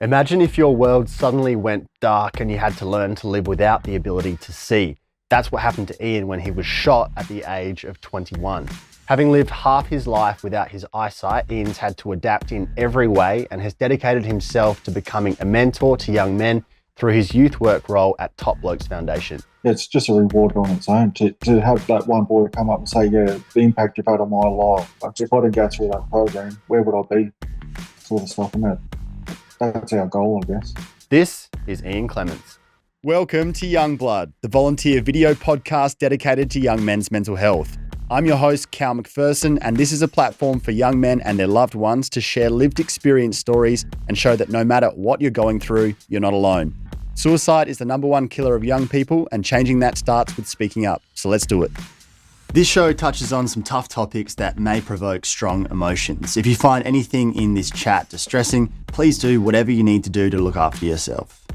Imagine if your world suddenly went dark and you had to learn to live without the ability to see. That's what happened to Ian when he was shot at the age of 21. Having lived half his life without his eyesight, Ian's had to adapt in every way and has dedicated himself to becoming a mentor to young men through his youth work role at Blokes Foundation. It's just a reward on its own to have that one boy come up and say, yeah, the impact you've had on my life. Like, if I didn't go through that program, where would I be? Sort of stuff. And that's our goal, I guess. This is Ian Clements. Welcome to Young Blood, the volunteer video podcast dedicated to young men's mental health. I'm your host, Cal McPherson, and this is a platform for young men and their loved ones to share lived experience stories and show that no matter what you're going through, you're not alone. Suicide is the number one killer of young people, and changing that starts with speaking up. So let's do it. This show touches on some tough topics that may provoke strong emotions. If you find anything in this chat distressing, please do whatever you need to do to look after yourself.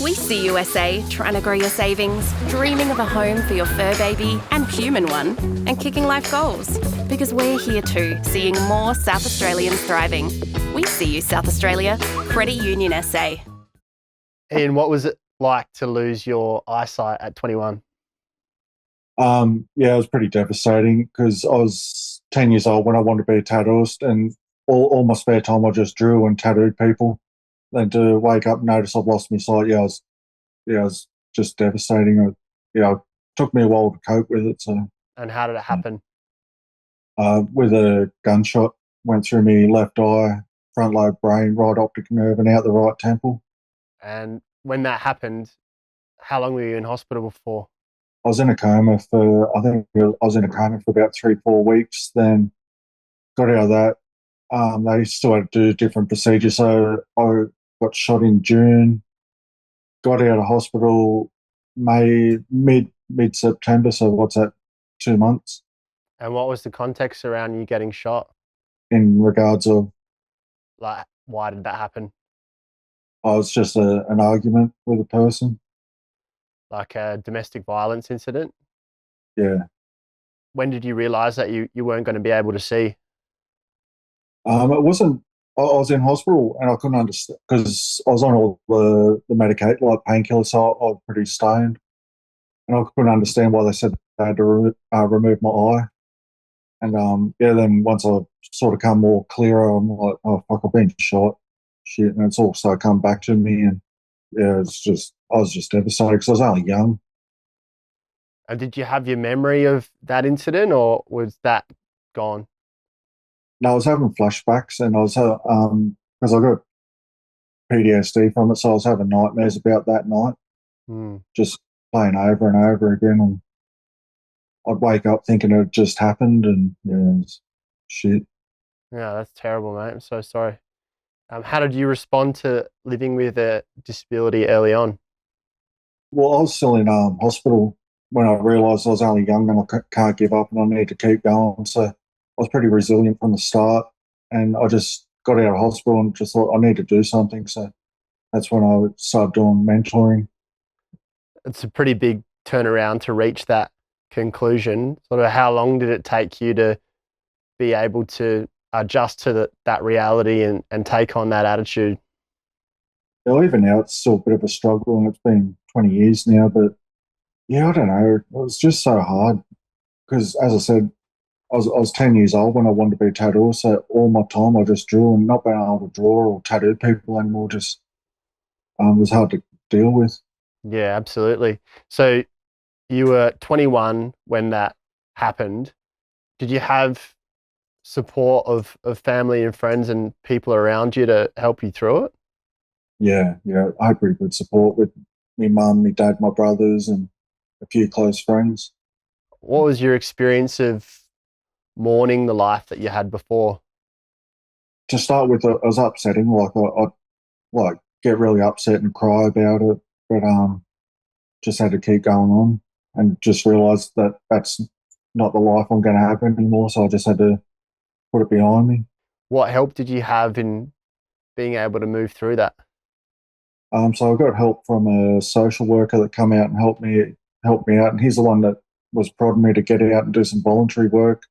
We see USA trying to grow your savings, dreaming of a home for your fur baby and human one, and kicking life goals. Because we're here too, seeing more South Australians thriving. We see you, South Australia. Credit Union SA. Ian, what was it like to lose your eyesight at 21? Yeah, it was pretty devastating because I was 10 years old when I wanted to be a tattooist, and all my spare time I just drew and tattooed people. Then to wake up and notice I've lost my sight, it was just devastating. It took me a while to cope with it. So. And how did it happen? With a gunshot, went through my left eye, front lobe brain, right optic nerve, and out the right temple. And when that happened, how long were you in hospital for? I was in a coma for about 3-4 weeks. Then got out of that. They still had to do different procedures. So I got shot in June, got out of hospital mid-September. So what's that, 2 months? And what was the context around you getting shot? In regards of? Like, why did that happen? Oh, it's just an argument with a person. Like a domestic violence incident? Yeah. When did you realise that you weren't going to be able to see? It wasn't. I was in hospital and I couldn't understand because I was on all the medication, like painkillers, so I was pretty stoned, and I couldn't understand why they said they had to remove my eye. And then once I sort of come more clearer, I'm like, oh fuck, I've been shot, shit, and it's also come back to me, and yeah, I was just devastated because I was only young. And did you have your memory of that incident, or was that gone? No, I was having flashbacks, and I was because I got PTSD from it, so I was having nightmares about that night, just playing over and over again, and I'd wake up thinking it just happened, and it's shit. Yeah, that's terrible, mate. I'm so sorry. How did you respond to living with a disability early on? Well, I was still in hospital when I realised I was only young and I can't give up and I need to keep going. So I was pretty resilient from the start, and I just got out of hospital and just thought I need to do something. So that's when I started doing mentoring. It's a pretty big turnaround to reach that conclusion. Sort of how long did it take you to be able to adjust to that reality and take on that attitude? Well, even now it's still a bit of a struggle, and it's been 20 years now, but yeah, I don't know. It was just so hard because, as I said, I was 10 years old when I wanted to be a tattooist, so all my time I just drew, and not being able to draw or tattoo people anymore just was hard to deal with. Yeah, absolutely. So you were 21 when that happened. Did you have support of family and friends and people around you to help you through it? Yeah, I had pretty good support with my mum, my dad, my brothers, and a few close friends. What was your experience of mourning the life that you had before? To start with, it was upsetting. Like I'd get really upset and cry about it, but just had to keep going on and just realised that that's not the life I'm going to have anymore. So I just had to put it behind me. What help did you have in being able to move through that? So I got help from a social worker that come out and helped me out, and he's the one that was prodding me to get out and do some voluntary work,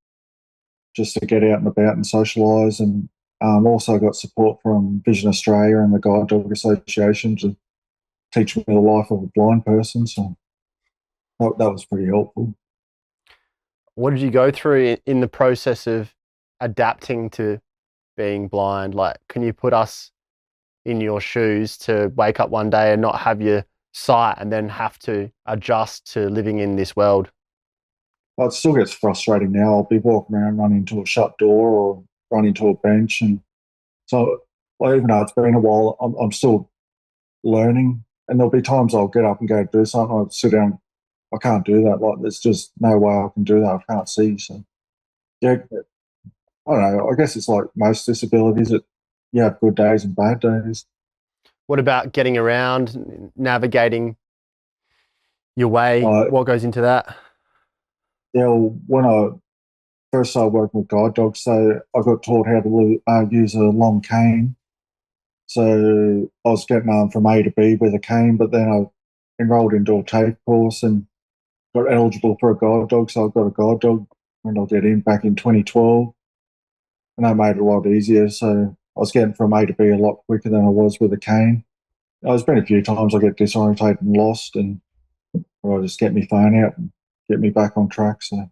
just to get out and about and socialise. And Also got support from Vision Australia and the Guide Dog Association to teach me the life of a blind person. So that was pretty helpful. What did you go through in the process of adapting to being blind? Like, can you put us in your shoes to wake up one day and not have your sight and then have to adjust to living in this world? Well, it still gets frustrating now. I'll be walking around, run into a shut door or run into a bench. And so, well, even though it's been a while, I'm still learning. And there'll be times I'll get up and go do something. I'll sit down. I can't do that. Like, there's just no way I can do that. I can't see. So, yeah, I don't know. I guess it's like most disabilities that you have good days and bad days. What about getting around, navigating your way? What goes into that? Yeah, well, when I first started working with guide dogs, so I got taught how to use a long cane. So I was getting from A to B with a cane, but then I enrolled into a TAFE course and got eligible for a guide dog. So I got a guide dog when I get in back in 2012, and that made it a lot easier. So I was getting from A to B a lot quicker than I was with a cane. There's been a few times I get disorientated and lost, and I just get my phone out and get me back on track. So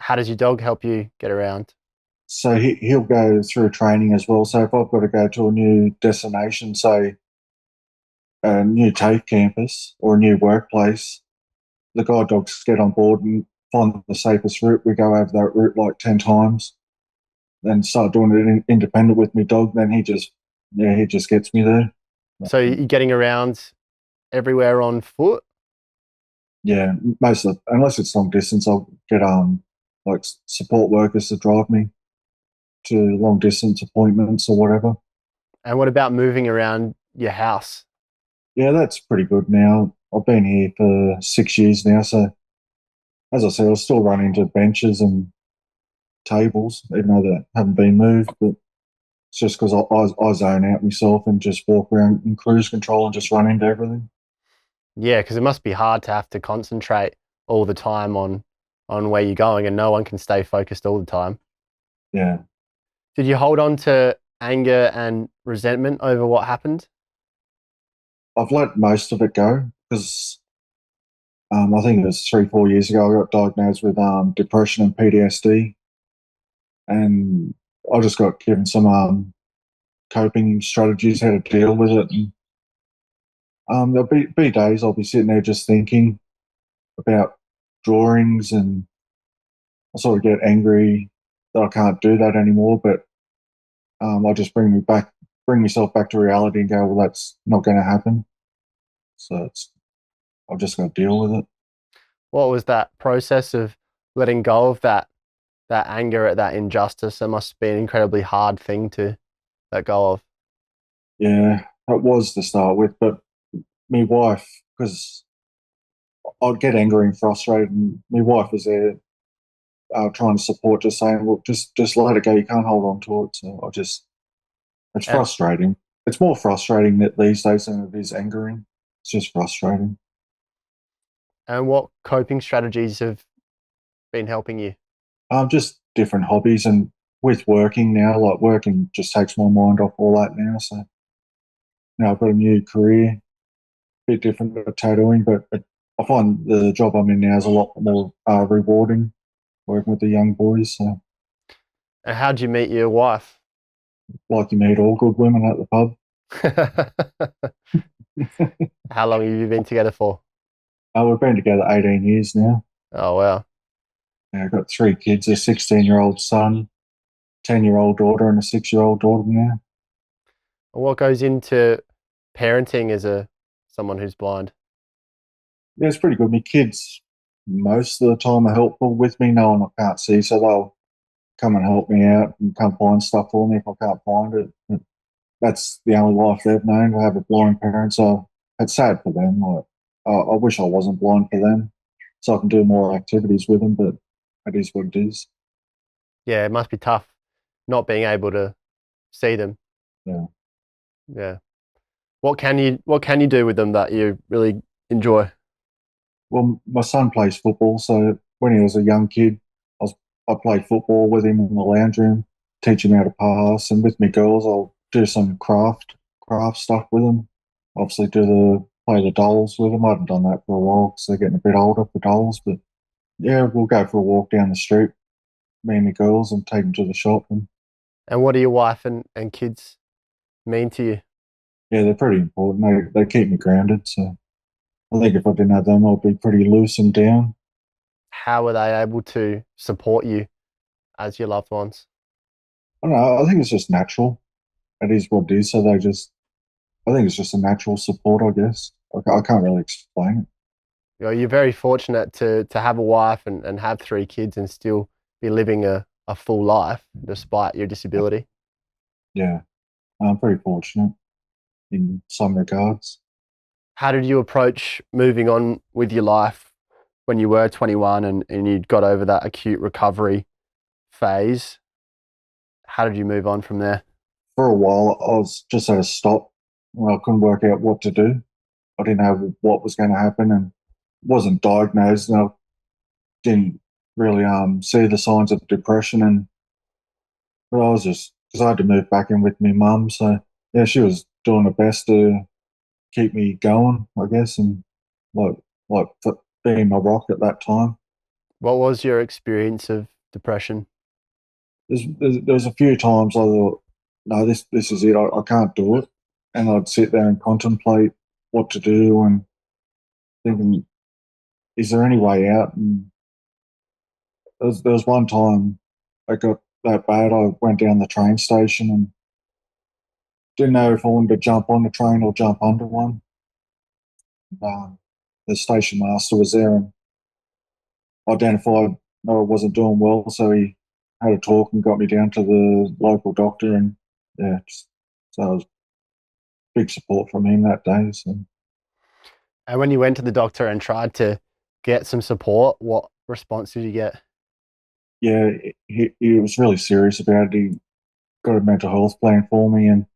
how does your dog help you get around? So he'll go through training as well. So if I've got to go to a new destination, say a new TAFE campus or a new workplace, the guide dogs get on board and find the safest route. We go over that route like 10 times, then start doing it independent with my dog. Then he just gets me there. So you're getting around everywhere on foot? Yeah, most of the, unless it's long distance, I'll get like support workers to drive me to long distance appointments or whatever. And what about moving around your house? Yeah, that's pretty good now. I've been here for 6 years now, so as I said, I still run into benches and tables, even though they haven't been moved, but it's just because I zone out myself and just walk around in cruise control and just run into everything. Yeah, because it must be hard to have to concentrate all the time on where you're going, and no one can stay focused all the time. Yeah. Did you hold on to anger and resentment over what happened? I've let most of it go because I think it was 3-4 years ago I got diagnosed with depression and PTSD, and I just got given some coping strategies how to deal with it. And there'll be days I'll be sitting there just thinking about drawings, and I sort of get angry that I can't do that anymore. But I just bring myself back to reality and go, well, that's not going to happen. So I've just got to deal with it. What was that process of letting go of that anger at that injustice? That must be an incredibly hard thing to let go of. Yeah, that was to start with, but my wife, because I'd get angry and frustrated, and my wife was there trying to support, just saying, "Well, just let it go. You can't hold on to it." So it's frustrating. It's more frustrating that these days than it is angering. It's just frustrating. And what coping strategies have been helping you? Just different hobbies, and with working now, like working just takes my mind off all that now. So now I've got a new career, a bit different at tattooing, but I find the job I'm in now is a lot more rewarding, working with the young boys. So, And how'd you meet your wife? like you meet all good women at the pub. How long have you been together for? We've been together 18 years now. Oh, wow. Yeah, I've got 3 kids, a 16-year-old son, 10-year-old daughter, and a 6-year-old daughter now. What goes into parenting as someone who's blind? Yeah, it's pretty good. My kids, most of the time, are helpful with me, knowing I can't see, so they'll come and help me out and come find stuff for me if I can't find it. But that's the only life they've known, to have a blind parent, so it's sad for them. Like, I wish I wasn't blind for them, so I can do more activities with them, but it is what it is. Yeah, it must be tough not being able to see them. Yeah. Yeah. What can you do with them that you really enjoy? Well, my son plays football, so when he was a young kid, I played football with him in the lounge room. teaching me how to pass. And with my girls, I'll do some craft stuff with them. Obviously, play the dolls with them. I haven't done that for a while because they're getting a bit older for dolls. But yeah, we'll go for a walk down the street, me and my girls, and take them to the shop. And And what do your wife and kids mean to you? yeah, they're pretty important. They keep me grounded. So I think if I didn't have them, I'd be pretty loose and down. How were they able to support you as your loved ones? I don't know. I think it's just natural. It is what it is. I think it's just a natural support, I guess. I can't really explain it. You know, you're very fortunate to have a wife and have 3 kids and still be living a full life despite your disability. Yeah, I'm pretty fortunate in some regards. How did you approach moving on with your life when you were 21 and you'd got over that acute recovery phase? How did you move on from there? For a while, I was just at a stop. I couldn't work out what to do. I didn't know what was going to happen, and wasn't diagnosed. And I didn't really see the signs of depression. And but I was just because I had to move back in with my mum. So yeah, she was doing her best to keep me going, I guess, and like being my rock at that time. What was your experience of depression? There's a few times I thought, no, this is it. I can't do it, and I'd sit there and contemplate what to do and thinking, is there any way out? And there was one time I got that bad. I went down the train station and didn't know if I wanted to jump on the train or jump under one. Um, the station master was there and identified I wasn't doing well, so he had a talk and got me down to the local doctor, and yeah, so it was big support from him that day. So And when you went to the doctor and tried to get some support, what response did you get? yeah, he was really serious about it. He got a mental health plan for me and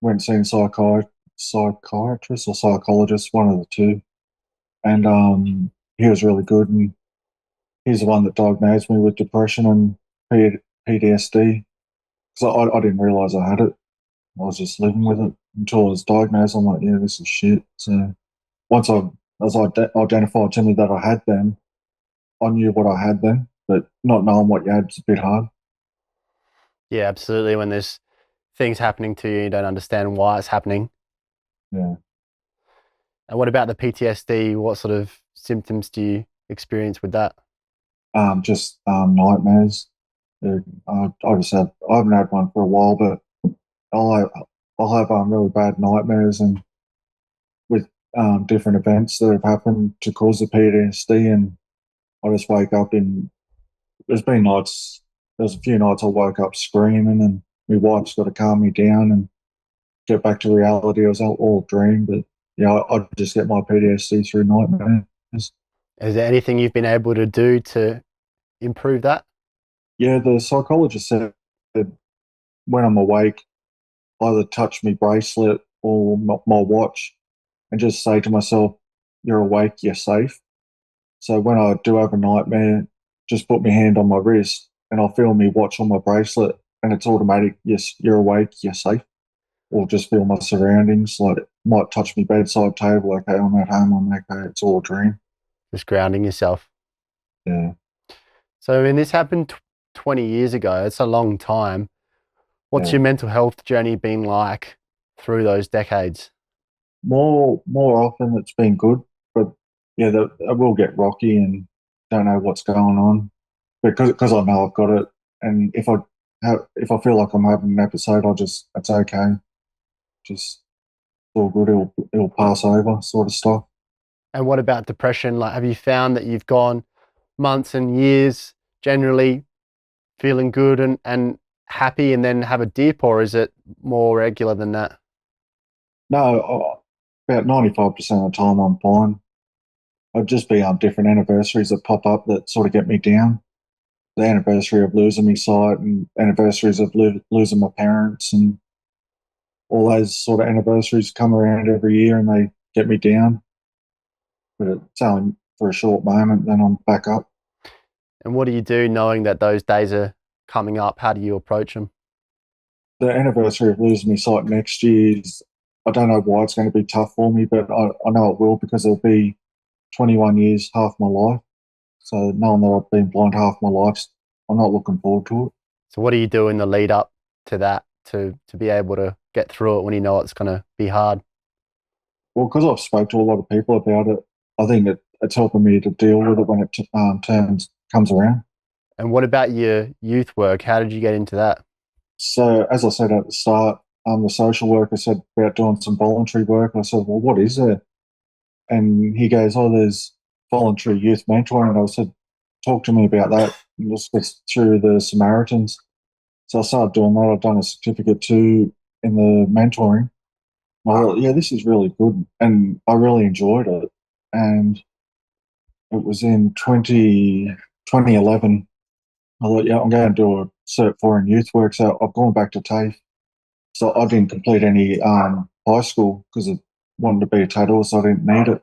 went and seen a psychiatrist or psychologist, one of the two. And he was really good, and he's the one that diagnosed me with depression and PTSD. Because I didn't realise I had it. I was just living with it until I was diagnosed. I'm like, yeah, this is shit. So once identified to me that I had them, I knew what I had then. But not knowing what you had is a bit hard. Yeah, absolutely. When there's things happening to you, you don't understand why it's happening. Yeah. And what about the PTSD? What sort of symptoms do you experience with that? Just nightmares. I haven't had one for a while, but I'll have really bad nightmares and with different events that have happened to cause the PTSD, and I just wake up in. There's been nights. There's a few nights I woke up screaming, and my wife's got to calm me down and get back to reality. It was all a dream, but yeah, I just get my PTSD through nightmares. Is there anything you've been able to do to improve that? Yeah, the psychologist said that when I'm awake, either touch my bracelet or my watch and just say to myself, you're awake, you're safe. So when I do have a nightmare, just put my hand on my wrist and I'll feel my watch on my bracelet and it's automatic. Yes, you're awake, you're safe. Or just feel my surroundings, like it might touch my bedside table. Okay, I'm at home, I'm okay, it's all a dream. Just grounding yourself. Yeah. So, when this happened 20 years ago, it's a long time. What's Yeah. your mental health journey been like through those decades? More often it's been good, but yeah, I will get rocky and don't know what's going on. Because I know I've got it, and if I feel like I'm having an episode, it's okay. Just all good. It'll pass over, sort of stuff. And what about depression? Like, have you found that you've gone months and years generally feeling good and happy and then have a dip, or is it more regular than that? No, about 95% of the time I'm fine. I'd just be on different anniversaries that pop up that sort of get me down. The anniversary of losing my sight and anniversaries of losing my parents and all those sort of anniversaries come around every year and they get me down. But it's only for a short moment, then I'm back up. And what do you do knowing that those days are coming up? How do you approach them? The anniversary of losing my sight next year is, I don't know why it's going to be tough for me, but I know it will, because it'll be 21 years, half my life. So knowing that I've been blind half my life, I'm not looking forward to it. So what do you do in the lead up to that to be able to get through it when you know it's going to be hard? Well, because I've spoke to a lot of people about it, I think it's helping me to deal with it when it comes around. And what about your youth work? How did you get into that? So as I said at the start, the social worker said about doing some voluntary work. I said, well, what is there? And he goes, oh, there's voluntary youth mentoring. And I said, talk to me about that. And just get through the Samaritans. So I started doing that. I've done a certificate too in the mentoring. I thought, yeah, this is really good. And I really enjoyed it. And it was in 2011. I thought, yeah, I'm going to do a Cert 4 in youth work. So I've gone back to TAFE. So I didn't complete any high school because I wanted to be a tattooist, so I didn't need it.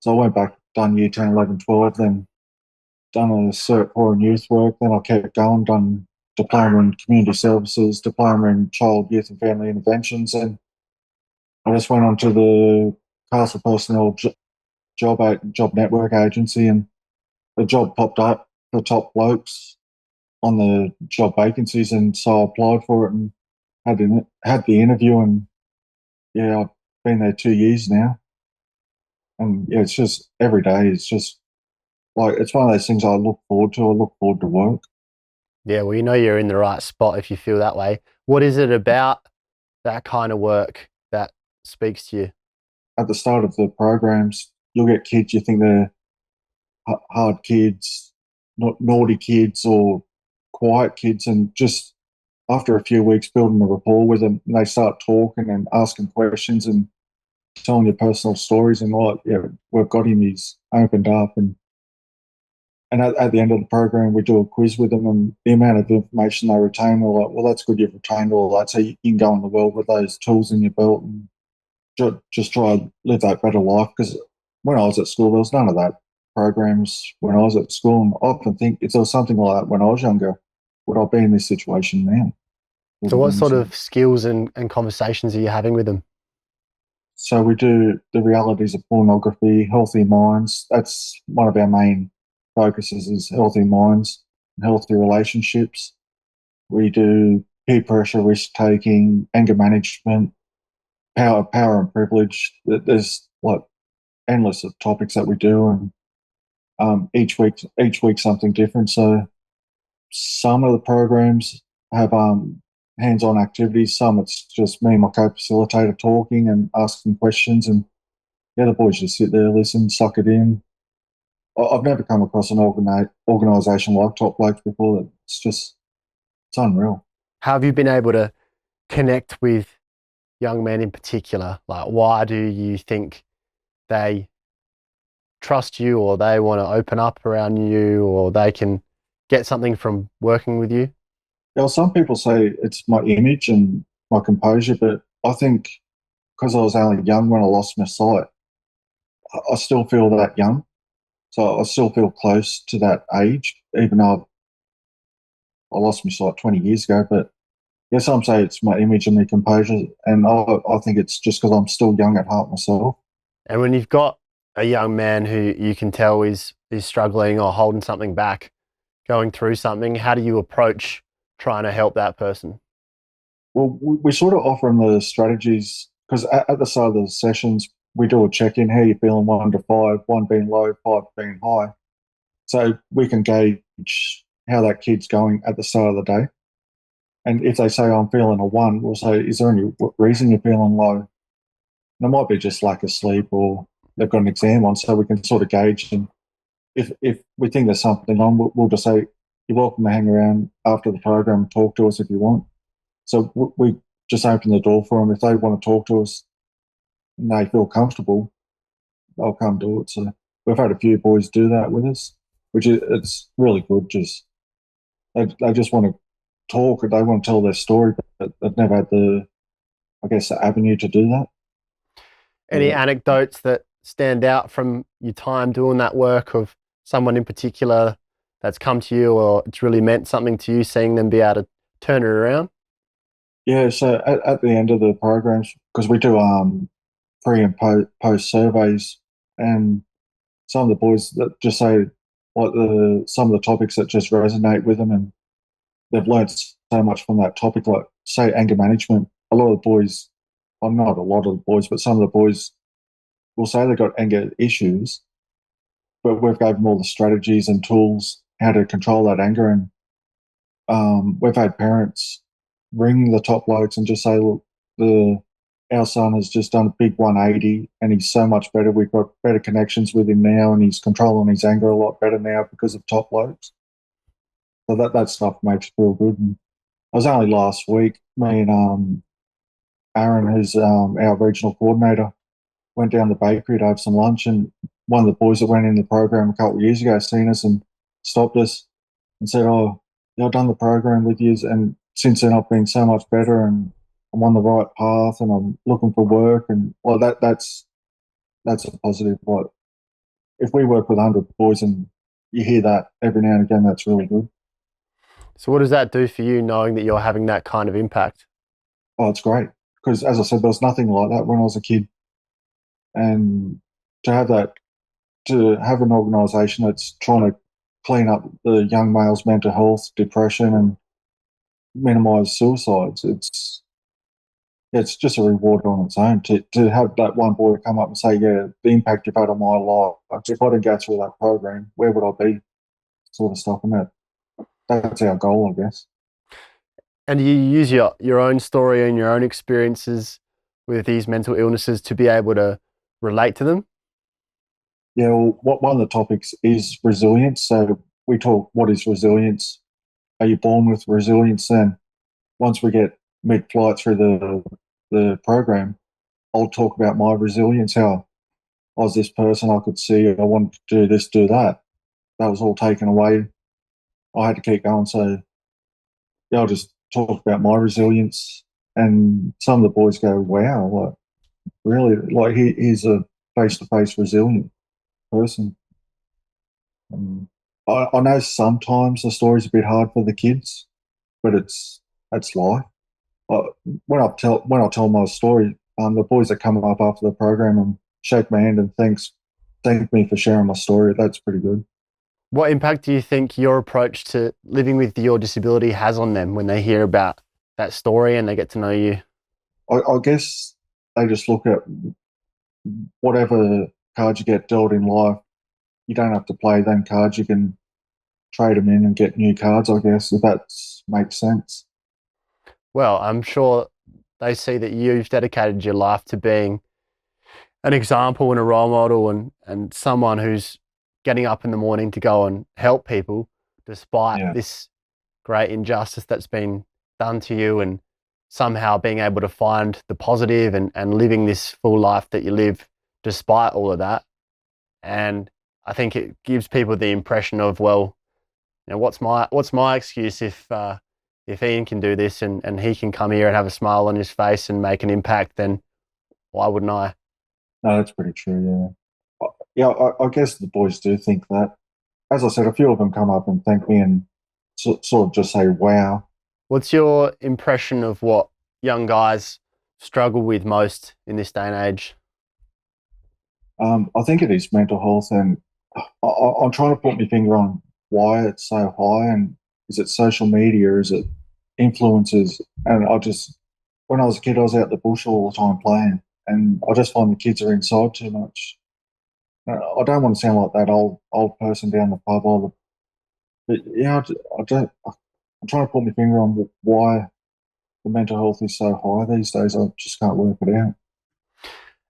So I went back, done year 10, 11, 12, then done a Cert 4 in youth work. Then I kept going, done diploma in community services, diploma in child, youth and family interventions. And I just went on to the Castle Personnel job network agency, and the job popped up for top blokes on the job vacancies. And so I applied for it and had the interview. And yeah, I've been there 2 years now. And yeah, it's just every day. It's just like, it's one of those things I look forward to. I look forward to work. Yeah, well, you know you're in the right spot if you feel that way. What is it about that kind of work that speaks to you? At the start of the programs, you'll get kids, you think they're hard kids, not naughty kids or quiet kids. And just after a few weeks building a rapport with them, and they start talking and asking questions and telling you personal stories, and like, yeah, we've got him, he's opened up. And at the end of the program, we do a quiz with them, and the amount of information they retain, we're like, well, that's good, you've retained all that. So you can go in the world with those tools in your belt and just try and live that better life. Because when I was at school, there was none of that programs when I was at school. And I often think if there was something like that when I was younger, would I be in this situation now? So what sort of skills and conversations are you having with them? So we do the realities of pornography, healthy minds. That's one of our main focuses, is healthy minds and healthy relationships. We do peer pressure, risk taking, anger management, power and privilege. There's like endless of topics that we do, and each week something different. So some of the programs have hands-on activities. Some it's just me and my co-facilitator talking and asking questions, and the other boys just sit there, listen, suck it in. I've never come across an organisation like Top Blokes before. It's unreal. How have you been able to connect with young men in particular? Like, why do you think they trust you, or they want to open up around you, or they can get something from working with you? Yeah, well, some people say it's my image and my composure, but I think because I was only young when I lost my sight, I still feel that young. So I still feel close to that age, even though I lost my sight 20 years ago. But yeah, some say it's my image and my composure, and I think it's just because I'm still young at heart myself. And when you've got a young man who you can tell is struggling or holding something back, going through something, how do you approach trying to help that person? Well, we sort of offer them the strategies, because at the start of the sessions, we do a check-in, how you feeling, 1 to 5, 1 being low, 5 being high. So we can gauge how that kid's going at the start of the day. And if they say, I'm feeling a 1, we'll say, is there any reason you're feeling low? And it might be just lack of sleep, or they've got an exam on, so we can sort of gauge. And if we think there's something on, we'll just say, you're welcome to hang around after the program and talk to us if you want. So we just open the door for them. If they want to talk to us and they feel comfortable, they'll come do it. So we've had a few boys do that with us, which it's really good. Just they just want to talk, or they want to tell their story, but they've never had the avenue to do that. Any anecdotes that stand out from your time doing that work, of someone in particular that's come to you, or it's really meant something to you seeing them be able to turn it around? Yeah, so at the end of the programs, because we do pre and post surveys, and some of the boys that just say like some of the topics that just resonate with them, and they've learnt so much from that topic. Like say anger management, a lot of the boys, well, not a lot of the boys, but some of the boys will say they've got anger issues, but we've gave them all the strategies and tools how to control that anger. And we've had parents ring the top blokes and just say, look, our son has just done a big 180 and he's so much better. We've got better connections with him now and he's controlling his anger a lot better now because of top blokes. So that stuff makes you feel good. And it was only last week, me and Aaron, who's our regional coordinator, went down the bakery to have some lunch, and one of the boys that went in the program a couple of years ago seen us and stopped us and said, oh, yeah, I've done the program with you, and since then I've been so much better and I'm on the right path and I'm looking for work. And well, that's a positive. Like if we work with 100 boys and you hear that every now and again, that's really good. So what does that do for you, knowing that you're having that kind of impact? Oh, it's great. Because as I said, there was nothing like that when I was a kid. And to have an organisation that's trying to clean up the young male's mental health, depression, and minimise suicides, it's just a reward on its own. To have that one boy come up and say, yeah, the impact you've had on my life, like, if I didn't go through that program, where would I be? Sort of stuff. And that's our goal, I guess. And you use your own story and your own experiences with these mental illnesses to be able to relate to them? Yeah, well, one of the topics is resilience. So we talk, what is resilience? Are you born with resilience? Then once we get mid-flight through the program, I'll talk about my resilience, how I was this person, I could see I wanted to do this, do that. That was all taken away. I had to keep going. So yeah, I'll just talk about my resilience. And some of the boys go, wow, like really, like he's a face-to-face resilient person. I know sometimes the story's a bit hard for the kids, but that's life. When I tell my story, the boys that come up after the program and shake my hand and thank me for sharing my story, that's pretty good. What impact do you think your approach to living with your disability has on them when they hear about that story and they get to know you? I guess they just look at whatever cards you get dealt in life. You don't have to play them cards. You can trade them in and get new cards, I guess, if that makes sense. Well, I'm sure they see that you've dedicated your life to being an example and a role model and someone who's getting up in the morning to go and help people despite this great injustice that's been done to you, and somehow being able to find the positive and living this full life that you live despite all of that. And I think it gives people the impression of, well, you know, what's my excuse if Ian can do this and he can come here and have a smile on his face and make an impact, then why wouldn't I? No, that's pretty true, yeah. Yeah, I guess the boys do think that. As I said, a few of them come up and thank me and sort of just say, wow. What's your impression of what young guys struggle with most in this day and age? I think it is mental health, and I'm trying to put my finger on why it's so high. And is it social media? Is it influences? And when I was a kid, I was out the bush all the time playing, and I just find the kids are inside too much. I don't want to sound like that old person down the pub, but yeah, I'm trying to put my finger on why the mental health is so high these days. I just can't work it out.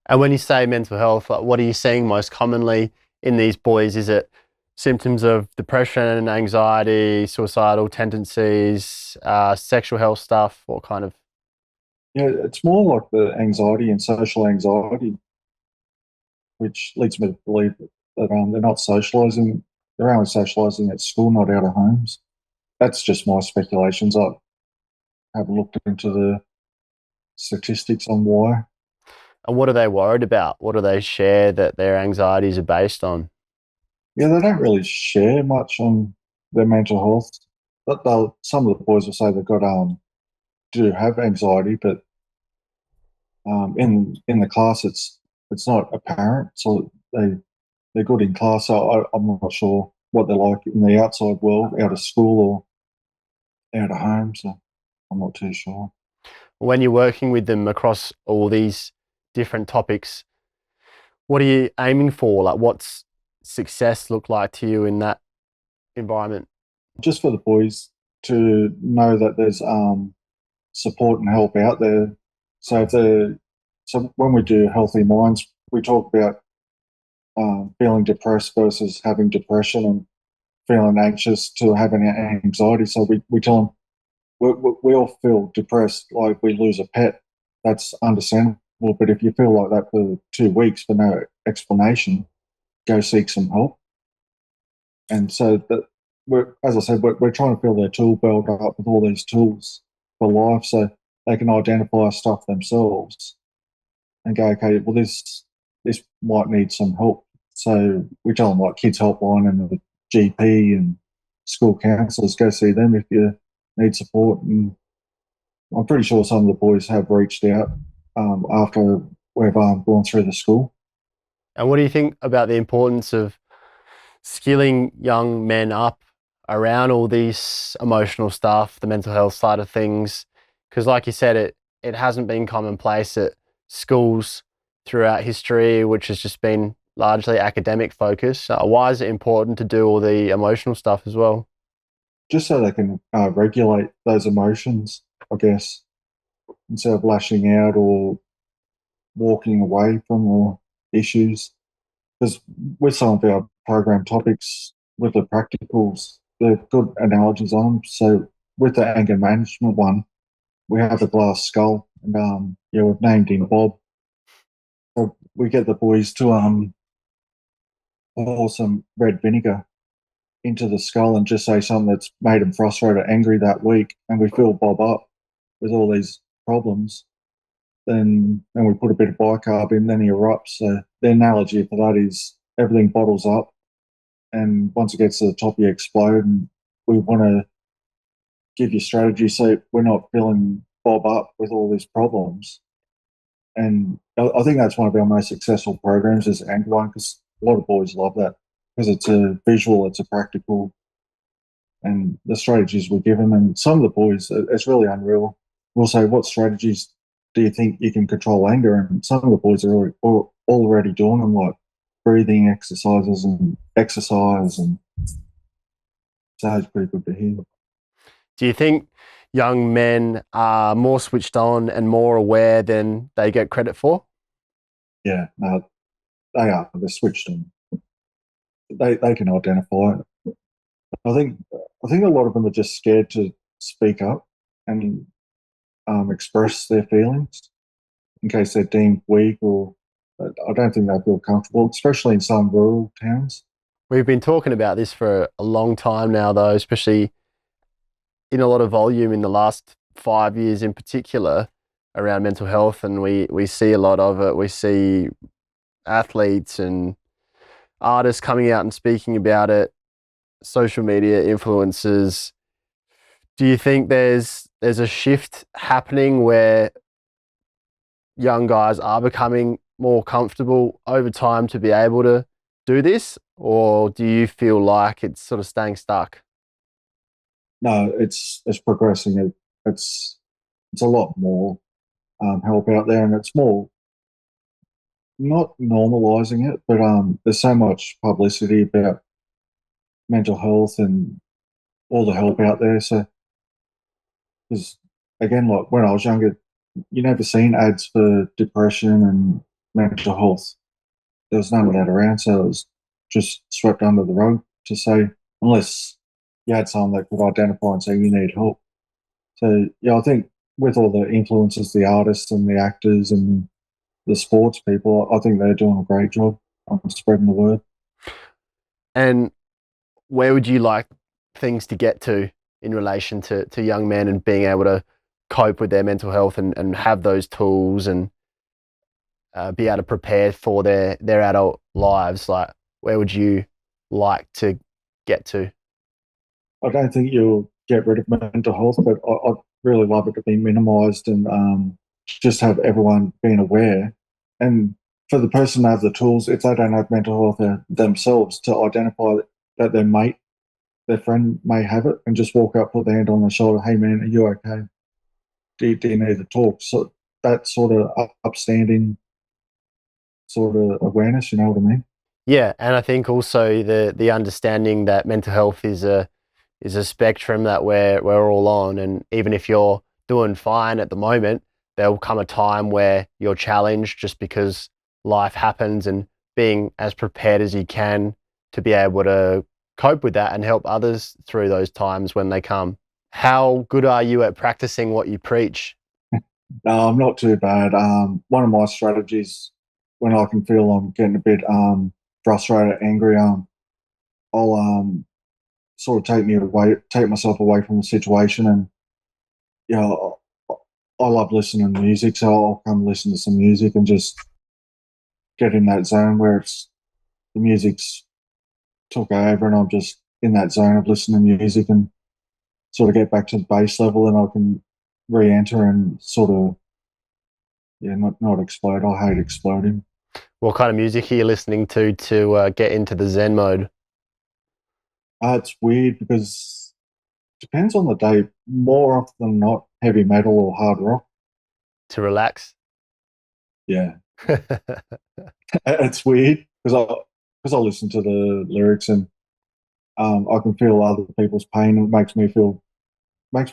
And when you say mental health, like, what are you seeing most commonly in these boys? Is it symptoms of depression, anxiety, suicidal tendencies, sexual health stuff? What kind of? Yeah, it's more like the anxiety and social anxiety, which leads me to believe that they're not socialising. They're only socialising at school, not out of homes. That's just my speculations. I haven't looked into the statistics on why. And what are they worried about? What do they share that their anxieties are based on? Yeah, they don't really share much on their mental health. But some of the boys will say they've got do have anxiety, but in the class it's not apparent. So they're good in class. So I'm not sure what they're like in the outside world, out of school or out of home. So I'm not too sure. When you're working with them across all these different topics, what are you aiming for? Like, what's success look like to you in that environment? Just for the boys to know that there's support and help out there. So so when we do Healthy Minds, we talk about feeling depressed versus having depression, and feeling anxious to having anxiety. So we tell them we all feel depressed, like we lose a pet. That's understandable. But if you feel like that for 2 weeks for no explanation, go seek some help. And so that as I said, we're trying to fill their tool belt up with all these tools for life, so they can identify stuff themselves and go, okay, well this might need some help. So we tell them like Kids Helpline and the GP and school counsellors, go see them if you need support. And I'm pretty sure some of the boys have reached out after we've gone through the school. And what do you think about the importance of skilling young men up around all these emotional stuff, the mental health side of things? Because like you said, it hasn't been commonplace at schools throughout history, which has just been largely academic focus. Why is it important to do all the emotional stuff as well? Just so they can regulate those emotions, I guess, instead of lashing out or walking away from the issues. Because with some of our program topics, with the practicals, they're good analogies on them. So with the anger management one, we have a glass skull, and we've named him Bob. So we get the boys to pour some red vinegar into the skull and just say something that's made them frustrated or angry that week, and we fill Bob up with all these problems. Then and we put a bit of bicarb in, then he erupts. So the analogy for that is everything bottles up, and once it gets to the top, you explode. And we want to give you strategy so we're not filling Bob up with all these problems. And I think that's one of our most successful programs is Anger One, because a lot of boys love that because it's a visual, it's a practical, and the strategies we give them. And some of the boys, it's really unreal. We'll say, what strategies do you think you can control anger? And some of the boys are already doing them, like breathing exercises and exercise. And so it's pretty good to hear. Do you think young men are more switched on and more aware than they get credit for? Yeah, no, they are. They're switched on. They can identify it. I think a lot of them are just scared to speak up and express their feelings in case they're deemed weak, or I don't think they feel comfortable, especially in some rural towns. We've been talking about this for a long time now, though, especially in a lot of volume in the last 5 years in particular around mental health, and we see a lot of it. We see athletes and artists coming out and speaking about it, social media influencers. Do you think there's a shift happening where young guys are becoming more comfortable over time to be able to do this, or do you feel like it's sort of staying stuck? No, it's progressing. It's a lot more help out there, and it's more not normalizing it, but there's so much publicity about mental health and all the help out there. So, because again, like when I was younger, you never seen ads for depression and mental health. There was none of that around, so it was just swept under the rug to say, unless you had someone that could identify and say you need help. So yeah, I think with all the influencers, the artists and the actors and the sports people, I think they're doing a great job on spreading the word. And where would you like things to get to in relation to young men and being able to cope with their mental health and have those tools and be able to prepare for their adult lives? Like, where would you like to get to? I don't think you'll get rid of mental health, but I'd really love it to be minimised and just have everyone being aware. And for the person to have the tools, if they don't have mental health themselves, to identify that their mate, their friend may have it, and just walk up, put their hand on their shoulder, hey man, are you okay? Do you need to talk? So that sort of upstanding sort of awareness, you know what I mean? Yeah, and I think also the understanding that mental health is a spectrum that we're all on, and even if you're doing fine at the moment, there'll come a time where you're challenged just because life happens, and being as prepared as you can to be able to cope with that and help others through those times when they come. How good are you at practicing what you preach? No, I'm not too bad. One of my strategies when I can feel I'm getting a bit frustrated, angry, I'll sort of take myself away from the situation, and you know, I love listening to music, so I'll come listen to some music and just get in that zone where it's the music's took over, and I'm just in that zone of listening to music and sort of get back to the base level, and I can re-enter and sort of not explode. I hate exploding. What kind of music are you listening to get into the Zen mode? It's weird because it depends on the day. More often than not, heavy metal or hard rock. To relax? Yeah, it's weird because I listen to the lyrics, and I can feel other people's pain. It makes me feel. I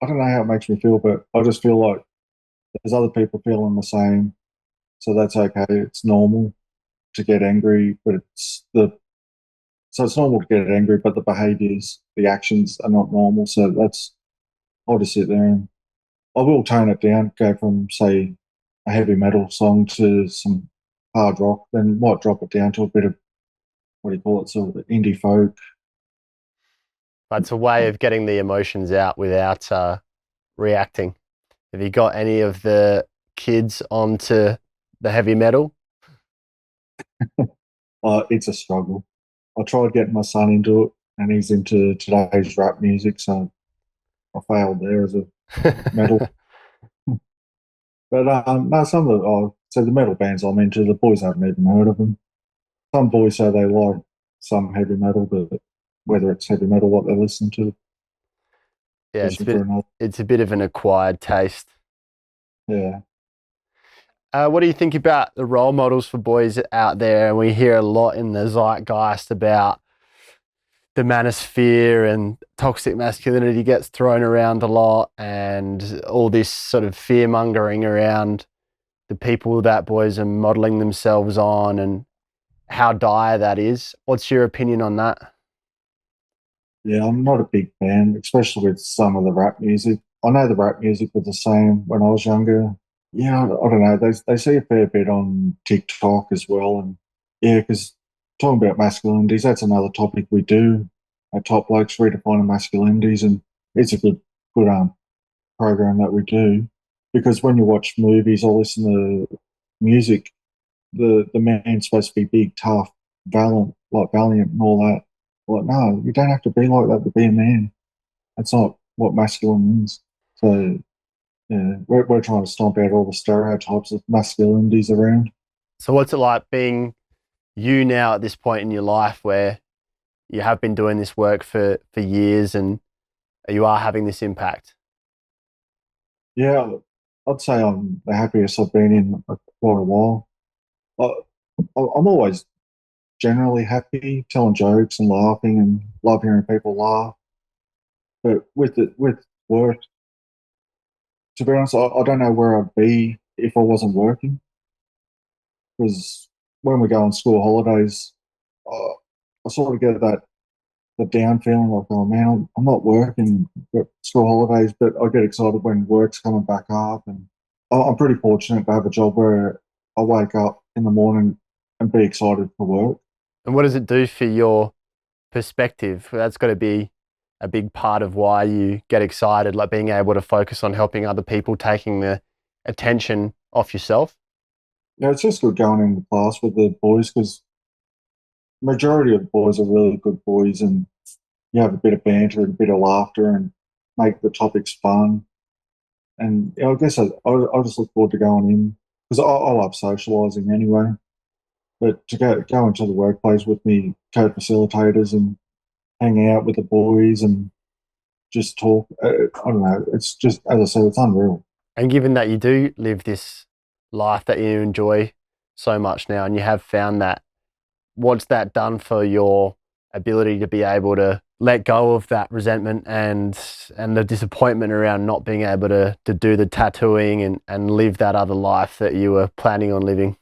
don't know how it makes me feel, but I just feel like there's other people feeling the same, so that's okay. It's normal to get angry, but it's normal to get angry, but the behaviours, the actions are not normal. So that's I'll just sit there and I will tone it down, go from say a heavy metal song to some hard rock, then might drop it down to a bit of what do you call it, sort of indie folk. It's a way of getting the emotions out without reacting. Have you got any of the kids onto the heavy metal? It's a struggle. I tried getting my son into it, and he's into today's rap music, so I failed there as a metal. But no, some of the so the metal bands I'm into, the boys haven't even heard of them. Some boys say they like some heavy metal, but whether it's heavy metal what they listen to, Yeah, listen for another. it's a bit of an acquired taste. Yeah, What do you think about the role models for boys out there? And we hear a lot in the zeitgeist about the manosphere, and toxic masculinity gets thrown around a lot, and all this sort of fear mongering around the people that boys are modeling themselves on, and how dire that is. What's your opinion on that? yeah. I'm not a big fan, especially with some of the rap music. I know the rap music was the same when I was younger. Yeah, I don't know. They see a fair bit on TikTok as well, and yeah, because talking about masculinities, that's another topic we do at Top Blokes, redefining masculinities, and it's a good program that we do, because when you watch movies or listen to music, the man's supposed to be big, tough, valiant and all that. Well, no, you don't have to be like that to be a man. That's not what masculine is. So yeah, we're trying to stomp out all the stereotypes of masculinities around. So what's it like being you now at this point in your life where you have been doing this work for years, and you are having this impact? Yeah, I'd say I'm the happiest I've been in quite a while. I, I'm always generally happy, telling jokes and laughing, and love hearing people laugh. But with work, to be honest, I don't know where I'd be if I wasn't working. Because when we go on school holidays, I sort of get that the down feeling like, oh man, I'm not working at school holidays, but I get excited when work's coming back up. And I'm pretty fortunate to have a job where I wake up in the morning and be excited for work. And what does it do for your perspective? That's got to be a big part of why you get excited, like being able to focus on helping other people, taking the attention off yourself. Yeah, it's just good going into class with the boys, because majority of the boys are really good boys, and you have a bit of banter and a bit of laughter and make the topics fun. And I guess I just look forward to going in because I love socialising anyway. But to go into the workplace with me co-facilitators and hang out with the boys and just talk, I don't know. It's just, as I said, it's unreal. And given that you do live this life that you enjoy so much now, and you have found that, what's that done for your ability to be able to let go of that resentment and the disappointment around not being able to do the tattooing and live that other life that you were planning on living?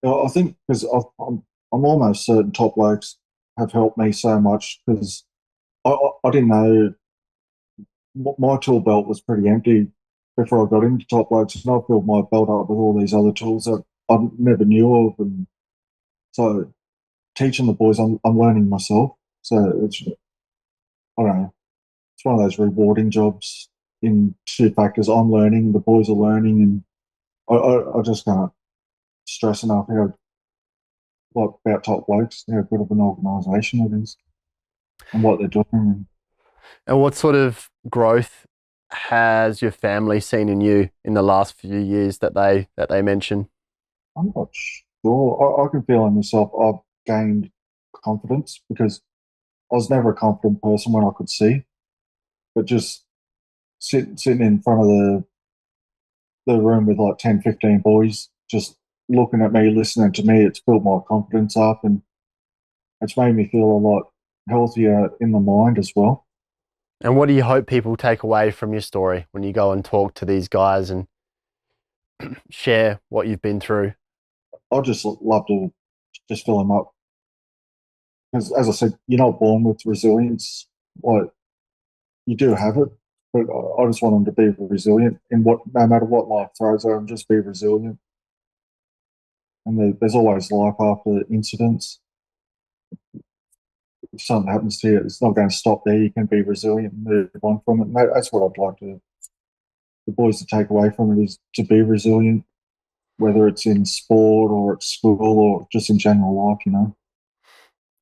I think because I'm almost certain Top Blokes have helped me so much because I didn't know my tool belt was pretty empty before I got into Top Blokes, and I filled my belt up with all these other tools that I never knew of, and so teaching the boys, I'm learning myself. So it's, I don't know, it's one of those rewarding jobs in two factors. I'm learning, the boys are learning, and I just can't stress enough about Top Blokes, how good of an organisation it is, and what they're doing. And what sort of growth has your family seen in you in the last few years that they mention? I'm not sure. I can feel in myself I've gained confidence because I was never a confident person when I could see, but just sitting in front of the room with like 10, 15 boys, just looking at me, listening to me, it's built my confidence up, and it's made me feel a lot healthier in the mind as well. And what do you hope people take away from your story when you go and talk to these guys and share what you've been through? I just love to just fill them up. Because as I said, you're not born with resilience. Like, you do have it, but I just want them to be resilient in no matter what life throws at them, just be resilient. And there's always life after incidents. If something happens to you, it's not going to stop there. You can be resilient and move on from it. And that's what I'd like the boys to take away from it, is to be resilient, whether it's in sport or at school or just in general life, you know.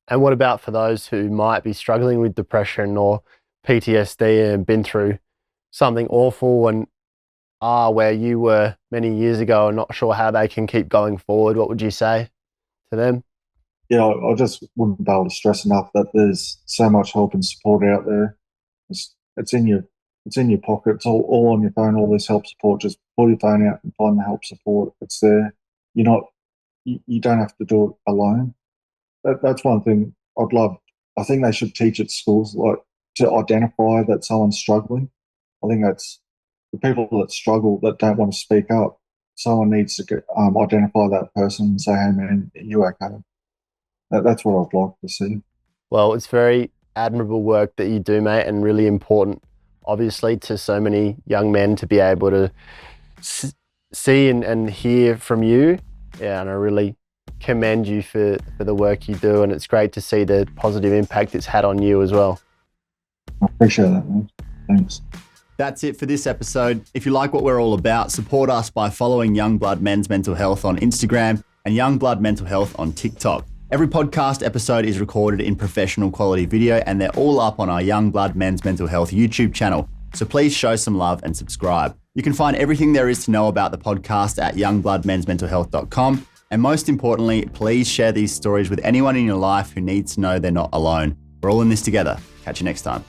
And what about for those who might be struggling with depression or PTSD and been through something awful and are where you were many years ago and not sure how they can keep going forward? What would you say to them? Yeah, I just wouldn't be able to stress enough that there's so much help and support out there. It's in your pocket. It's all on your phone. All this help support. Just pull your phone out and find the help support. It's there. You don't have to do it alone. That's one thing I'd love. I think they should teach at schools, like, to identify that someone's struggling. I think that's the people that struggle, that don't want to speak up. Someone needs to identify that person and say, "Hey, man, are you okay?" That's what I'd like to see. Well, it's very admirable work that you do, mate, and really important, obviously, to so many young men to be able to see and hear from you. Yeah, and I really commend you for the work you do, and it's great to see the positive impact it's had on you as well. I appreciate that, man. Thanks. That's it for this episode. If you like what we're all about, support us by following Young Blood Men's Mental Health on Instagram and Young Blood Mental Health on TikTok. Every podcast episode is recorded in professional quality video, and they're all up on our Young Blood Men's Mental Health YouTube channel. So please show some love and subscribe. You can find everything there is to know about the podcast at youngbloodmensmentalhealth.com. And most importantly, please share these stories with anyone in your life who needs to know they're not alone. We're all in this together. Catch you next time.